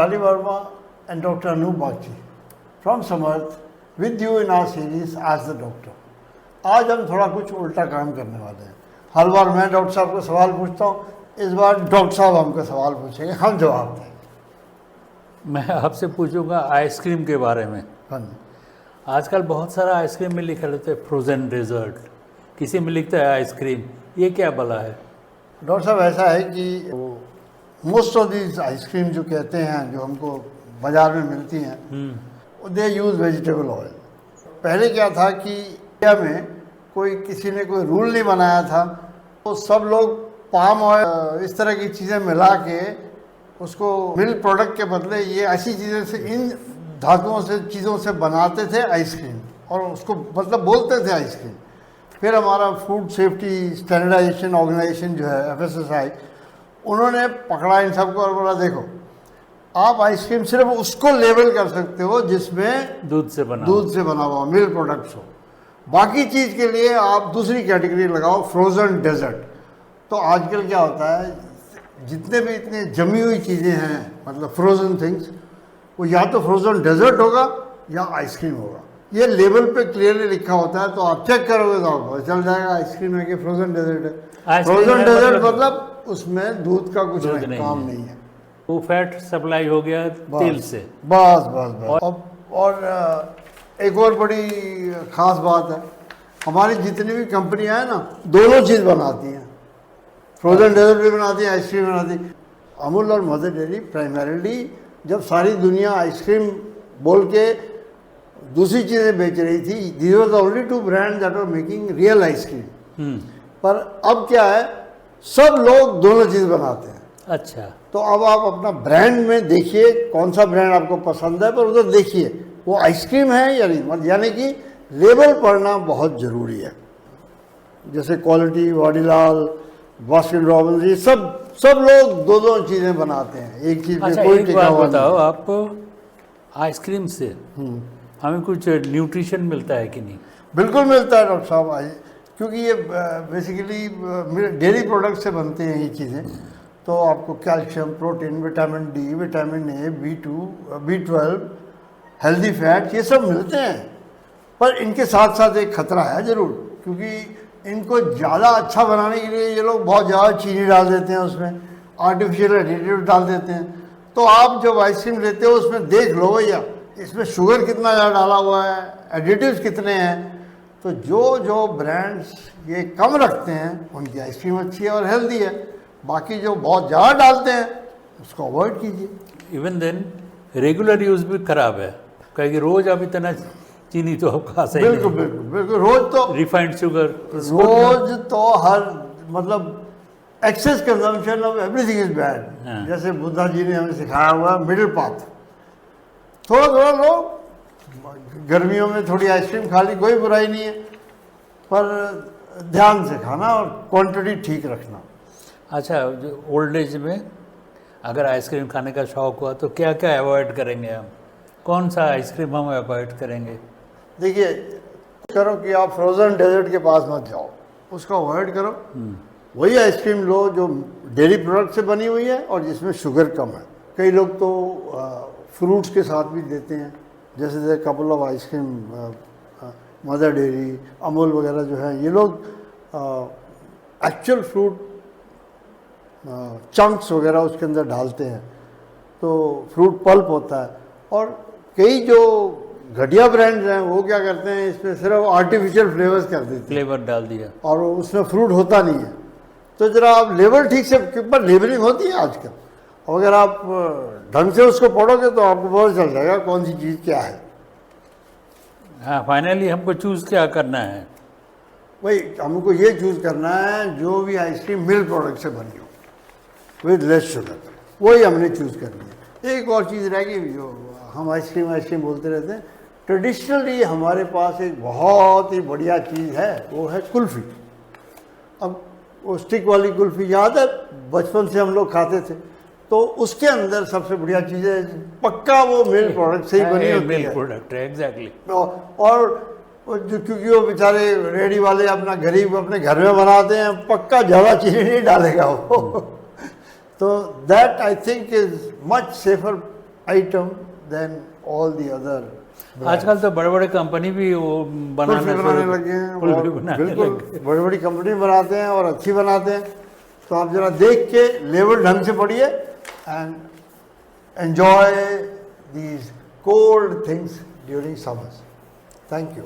Charlie Verma and Dr. Anup Bagchi from Samarth with you in our series Ask the Doctor. आज हम थोड़ा कुछ उल्टा काम करने वाले हैं। हर बार मैं डॉक्टर साहब को सवाल पूछता हूँ, इस बार डॉक्टर साहब हमको सवाल पूछेंगे, हम जवाब देंगे। मैं आपसे पूछूंगा आइसक्रीम के बारे में। हाँ जी। आजकल बहुत सारा आइसक्रीम में लिखा रहता है फ्रोज़न डेजर्ट, किसी में लिखता है आइसक्रीम, ये क्या भला है? डॉक्टर साहब ऐसा है कि मोस्ट ऑफ दीज आइसक्रीम जो कहते हैं, जो हमको बाजार में मिलती हैं, दे यूज़ वेजिटेबल ऑयल। पहले क्या था कि इंडिया में किसी ने कोई रूल नहीं बनाया था, तो सब लोग पाम ऑयल इस तरह की चीज़ें मिला के उसको मिल्क प्रोडक्ट के बदले ये ऐसी चीज़ें से, इन धातुओं से, चीज़ों से बनाते थे आइसक्रीम, और उसको मतलब बोलते थे आइसक्रीम। फिर हमारा फूड सेफ्टी स्टैंडर्डाइजेशन ऑर्गेनाइजेशन जो है FSSAI, उन्होंने पकड़ा इन सबको और बोला देखो, आप आइसक्रीम सिर्फ उसको लेबल कर सकते हो जिसमें दूध से बना हुआ मिल्क प्रोडक्ट्स हो, बाकी चीज़ के लिए आप दूसरी कैटेगरी लगाओ, फ्रोज़न डेजर्ट। तो आजकल क्या होता है, जितने भी इतने जमी हुई चीज़ें हैं, मतलब फ्रोज़न थिंग्स, वो या तो फ्रोज़न डेजर्ट होगा या आइसक्रीम होगा। ये लेबल पे क्लियरली लिखा होता है, तो आप चेक करोगे तो आपको चल जाएगा आइसक्रीम है कि फ्रोज़न डेजर्ट है। फ्रोज़न डेजर्ट मतलब उसमें दूध का कुछ काम नहीं है, वो फैट सप्लाई हो गया तेल से। बस। और एक और बड़ी ख़ास बात है, हमारी जितनी भी कंपनियां हैं ना, दोनों चीज़ बनाती हैं, फ्रोज़न डेजर्ट भी बनाती हैं, आइसक्रीम बनाती है। अमूल और मदर डेयरी प्राइमरीली जब सारी दुनिया आइसक्रीम बोल के दूसरी चीज़ें बेच रही थी, these were the only two brand that were making real ice cream. पर अब क्या है, सब लोग दोनों चीज़ बनाते हैं। अच्छा, तो अब आप अपना ब्रांड में देखिए कौन सा ब्रांड आपको पसंद है, पर उधर देखिए वो आइसक्रीम है या नहीं, यानी कि लेबल पढ़ना बहुत ज़रूरी है। जैसे क्वालिटी, वाडीलाल, बास्किन रॉबिन्स, ये सब लोग दो चीज़ें बनाते हैं, एक चीज़ में कोई टिका हुआ नहीं। बताओ, आप आइसक्रीम से हमें कुछ न्यूट्रिशन मिलता है कि नहीं? बिल्कुल मिलता है डॉक्टर साहब, क्योंकि ये बेसिकली डेयरी प्रोडक्ट से बनते हैं ये चीज़ें। तो आपको calcium, protein, vitamin D, vitamin A, B2, B12, healthy fat, ये सब मिलते हैं। पर इनके साथ साथ एक खतरा है ज़रूर, क्योंकि इनको ज़्यादा अच्छा बनाने के लिए ये लोग बहुत ज़्यादा चीनी डाल देते हैं, उसमें आर्टिफिशियल एडिटिव डाल देते हैं। तो आप जब आइसक्रीम लेते हो उसमें देख लो भैया, इसमें शुगर कितना ज़्यादा डाला हुआ है, एडिटिव्स कितने हैं। तो जो ब्रांड्स ये कम रखते हैं उनकी आइसक्रीम अच्छी है और हेल्दी है, बाकी जो बहुत ज़्यादा डालते हैं उसको अवॉइड कीजिए। इवन देन रेगुलर यूज़ भी खराब है, क्योंकि रोज़ आप इतना चीनी तो आप खा सकते हैं। बिल्कुल, रोज़ तो रिफाइंड शुगर, रोज़ तो हर मतलब excess consumption of everything is bad. जैसे बुद्धा जी ने हमें सिखाया हुआ मिडिल पाथ, थोड़ा लो, गर्मियों में थोड़ी आइसक्रीम खा ली, कोई बुराई नहीं है, पर ध्यान से खाना और क्वांटिटी ठीक रखना। अच्छा, ओल्ड एज में अगर आइसक्रीम खाने का शौक़ हुआ तो क्या क्या अवॉइड करेंगे हम? कौन सा आइसक्रीम हम अवॉइड करेंगे? देखिए, करो कि आप फ्रोज़न डेजर्ट के पास मत जाओ, उसको अवॉइड करो। वही आइसक्रीम लो जो डेयरी प्रोडक्ट से बनी हुई है और जिसमें शुगर कम है। कई लोग तो फ्रूट्स के साथ भी देते हैं, जैसे couple of ice cream, mother dairy, Amul वगैरह जो है, ये लोग एक्चुअल फ्रूट चंक्स वगैरह उसके अंदर डालते हैं, तो फ्रूट पल्प होता है। और कई जो घटिया ब्रांड्स हैं वो क्या करते हैं, इसमें सिर्फ आर्टिफिशियल फ्लेवर्स कर देते हैं, फ्लेवर डाल दिया, और उसमें फ्रूट होता नहीं है। तो ज़रा आप लेबल ठीक से, पर लेबलिंग होती है आजकल, और अगर आप ढंग से उसको पढ़ोगे तो आपको पता चल जाएगा कौन सी चीज़ क्या है। हाँ, फाइनली हमको चूज़ क्या करना है? भाई हमको ये चूज़ करना है जो भी आइसक्रीम मिल्क प्रोडक्ट से बनी हो विद लेस शुगर, वही हमने चूज़ करनी है। एक और चीज़ रह गई, जो हम आइसक्रीम बोलते रहते हैं, ट्रेडिशनली हमारे पास एक बहुत ही बढ़िया चीज़ है, वो है कुल्फ़ी। अब वो स्टिक वाली कुल्फ़ी याद है, बचपन से हम लोग खाते थे, तो उसके अंदर सबसे बढ़िया चीज़ है, पक्का वो मिल्क प्रोडक्ट से ही बनी होती है। मिल्क प्रोडक्ट है, एग्जैक्टली। और जो, क्योंकि वो बेचारे रेडी वाले अपना गरीब अपने घर में बनाते हैं, पक्का ज़्यादा चीनी नहीं डालेगा वो। तो that I think is much safer item than all the other brands. आजकल तो बड़े बड़े कंपनी भी वो बनाना कुल्फी बनाने लगे हैं, और बिल्कुल बड़ी बड़ी कंपनी बनाते हैं और अच्छी बनाते हैं। तो आप जरा देख के लेवल ढंग से पढ़िए and enjoy these cold things during summers. Thank you.